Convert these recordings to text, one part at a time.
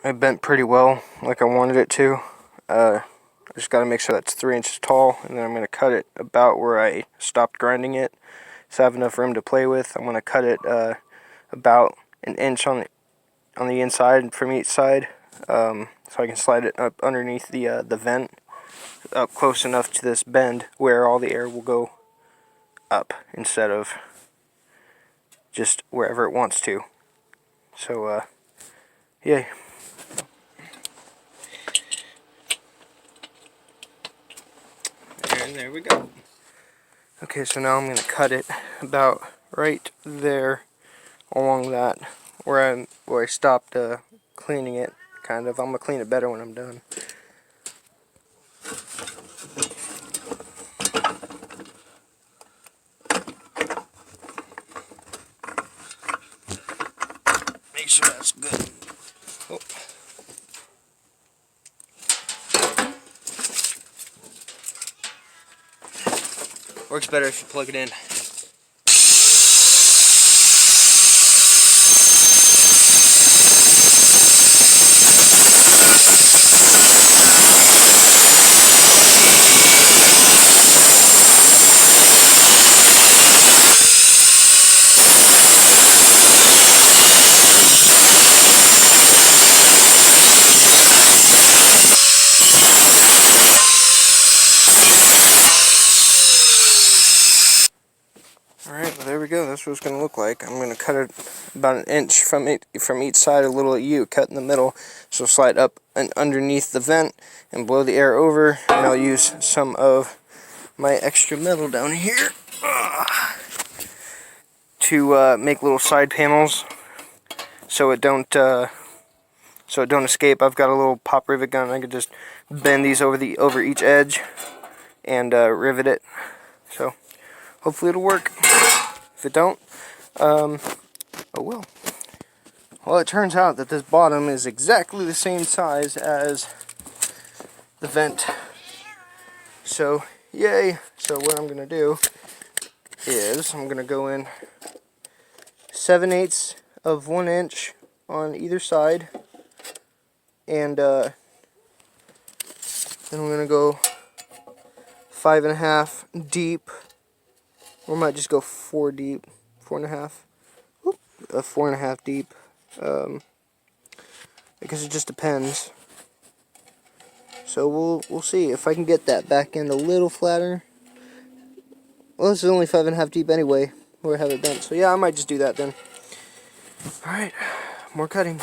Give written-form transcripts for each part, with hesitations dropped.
it bent pretty well, like I wanted it to. I just got to make sure that's 3 inches tall, and then I'm going to cut it about where I stopped grinding it, so I have enough room to play with. I'm going to cut it about an inch on the inside from each side, so I can slide it up underneath the vent, up close enough to this bend where all the air will go up instead of just wherever it wants to. So, yay. And there we go. Okay, so now I'm going to cut it about right there along that where I stopped cleaning it, kind of. I'm going to clean it better when I'm done. Make sure that's good. Oh. Works better if you plug it in. Alright, well there we go. That's what it's going to look like. I'm going to cut it about an inch from each side, a little U, cut in the middle, so slide up and underneath the vent and blow the air over, and I'll use some of my extra metal down here to make little side panels so it don't escape. I've got a little pop rivet gun. I could just bend these over each edge and rivet it. So hopefully it'll work. If it don't, oh well. Well, it turns out that this bottom is exactly the same size as the vent. So, yay. So what I'm going to do is I'm going to go in 7/8 of 1 inch on either side. And then I'm going to go 5.5 deep. Or I might just go 4 deep, 4.5, 4.5 deep, because it just depends. So we'll see if I can get that back end a little flatter. Well, this is only 5.5 deep anyway, where I have it bent. So yeah, I might just do that then. All right, more cutting.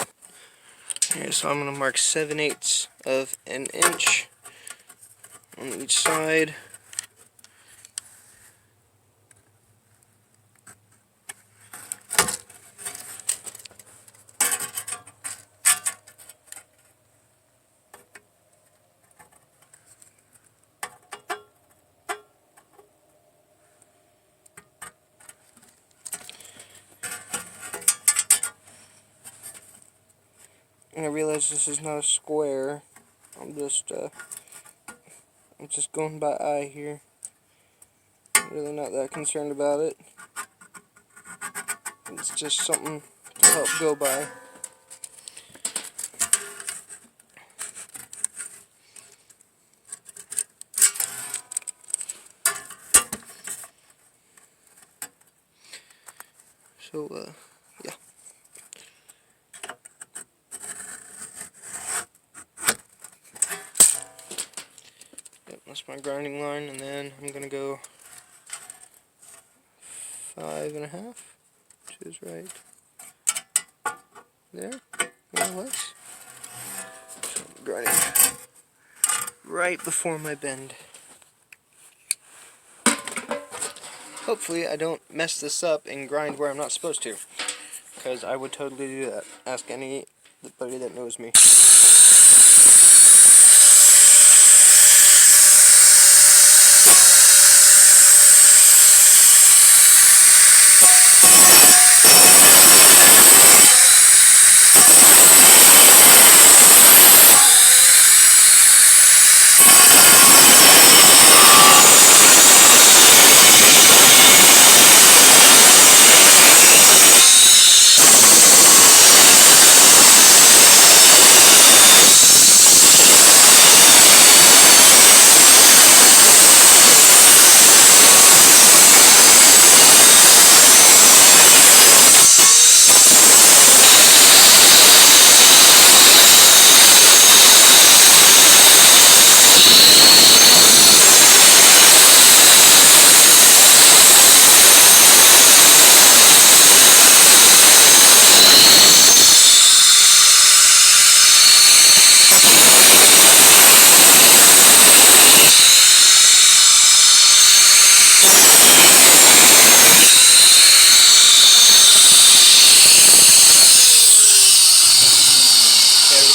Okay, so I'm gonna mark 7/8 of an inch on each side. And I realize this is not a square. I'm just going by eye here. I'm really not that concerned about it. It's just something to help go by. So, yeah. Yep, that's my grinding line, and then I'm gonna go 5.5, which is right there, more or less. So I'm grinding right before my bend. Hopefully I don't mess this up and grind where I'm not supposed to, because I would totally do that. Ask anybody that knows me.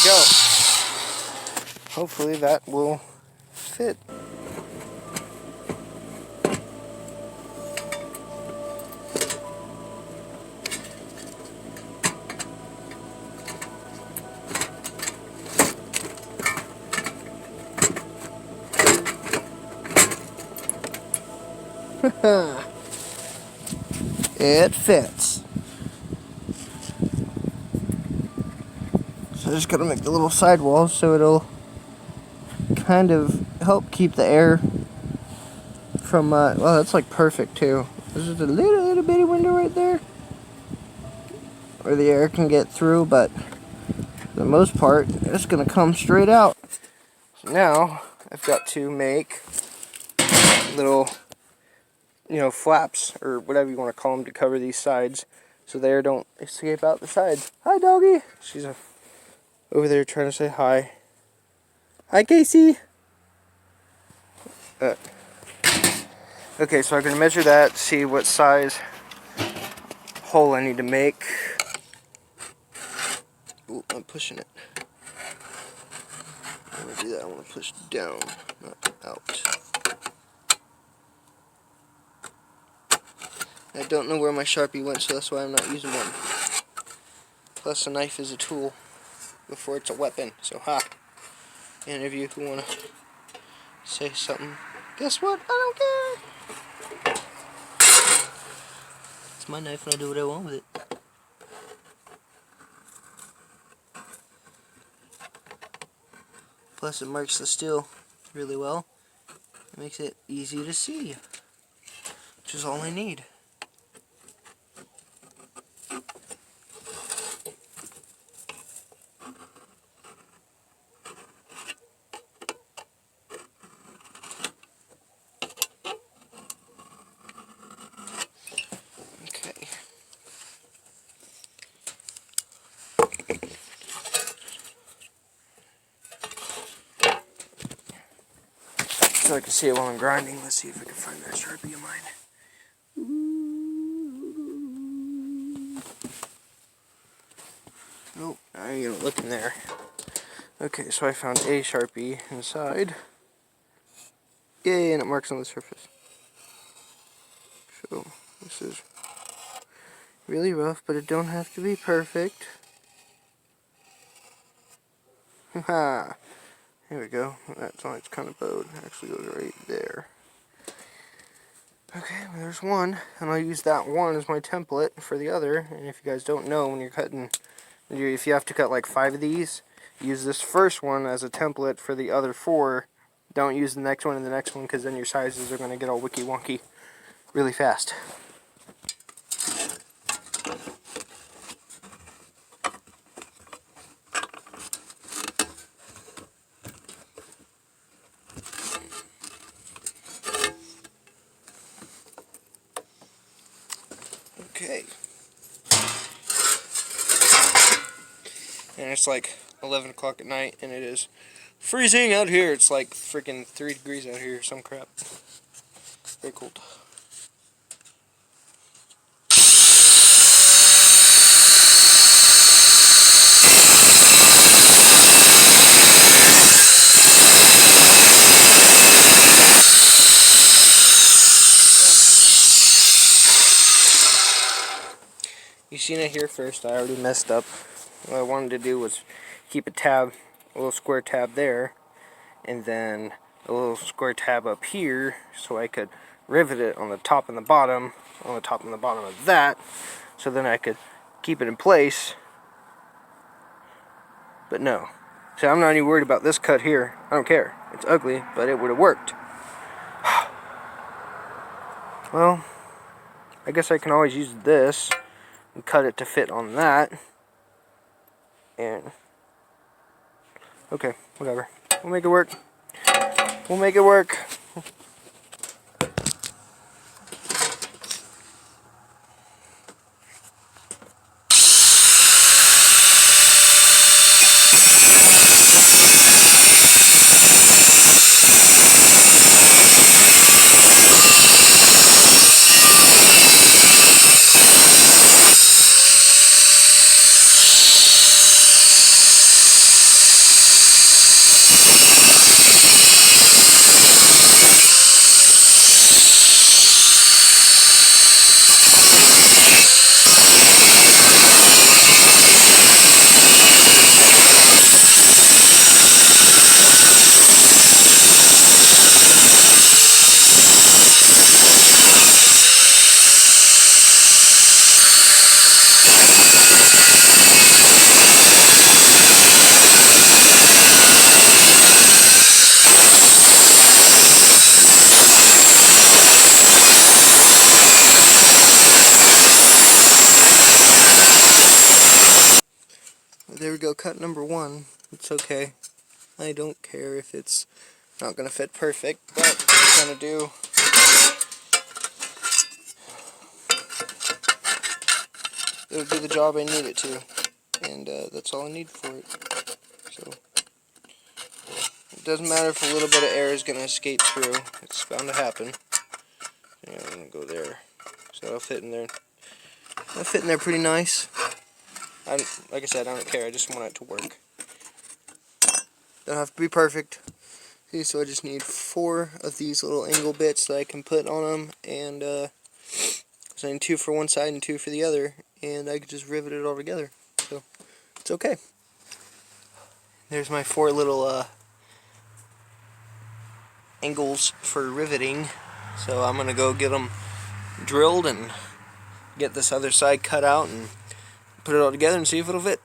go. Hopefully that will fit. It fits. So I just gotta make the little sidewalls so it'll kind of help keep the air from, well, that's like perfect too. There's just a little bitty window right there where the air can get through, but for the most part, it's gonna come straight out. So now, I've got to make little, flaps, or whatever you want to call them, to cover these sides so the air don't escape out the sides. Hi, doggy! She's over there trying to say hi. Hi, Casey! Okay, so I'm going to measure that, see what size hole I need to make. Ooh, I'm pushing it. I want to do that. I want to push down, not out. I don't know where my Sharpie went, so that's why I'm not using one. Plus, a knife is a tool before it's a weapon. So, ha! Any of you who want to say something, guess what? I don't care! It's my knife and I do what I want with it. Plus, it marks the steel really well. It makes it easy to see, which is all I need. Okay. So I can see it while I'm grinding. Let's see if I can find that Sharpie of mine. Nope, I ain't gonna look in there. Okay, so I found a Sharpie inside. Yay, and it marks on the surface. So, this is really rough, but it don't have to be perfect. Haha. Here we go. That's why it's kind of bowed. It actually goes right there. Okay, well, there's one, and I'll use that one as my template for the other. And if you guys don't know, when you're cutting, if you have to cut like 5 of these, use this first one as a template for the other 4. Don't use the next one and the next one, because then your sizes are going to get all wicky wonky really fast. Okay. And it's like 11 o'clock at night, and it is freezing out here. It's like freaking 3 degrees out here, some crap. Very cold. You seen it here first. I already messed up. What I wanted to do was keep a tab, a little square tab there, and then a little square tab up here, so I could rivet it on the top and the bottom, on the top and the bottom of that, so then I could keep it in place. But no. See, I'm not even worried about this cut here. I don't care. It's ugly, but it would have worked. Well, I guess I can always use this and cut it to fit on that. And okay, whatever. We'll make it work. We'll make it work. there we go, cut number 1. It's okay. I don't care if it's not going to fit perfect, but it's going to do. It'll do the job I need it to, and that's all I need for it. So it doesn't matter if a little bit of air is going to escape through. It's bound to happen. Yeah, I'm going to go there. So it'll fit in there. It'll fit in there pretty nice. Like I said, I don't care. I just want it to work. Don't have to be perfect. See, so I just need 4 of these little angle bits that I can put on them, and so I need 2 for one side and 2 for the other, and I can just rivet it all together. So it's okay. There's my 4 little angles for riveting. So I'm gonna go get them drilled and get this other side cut out and put it all together and see if it'll fit.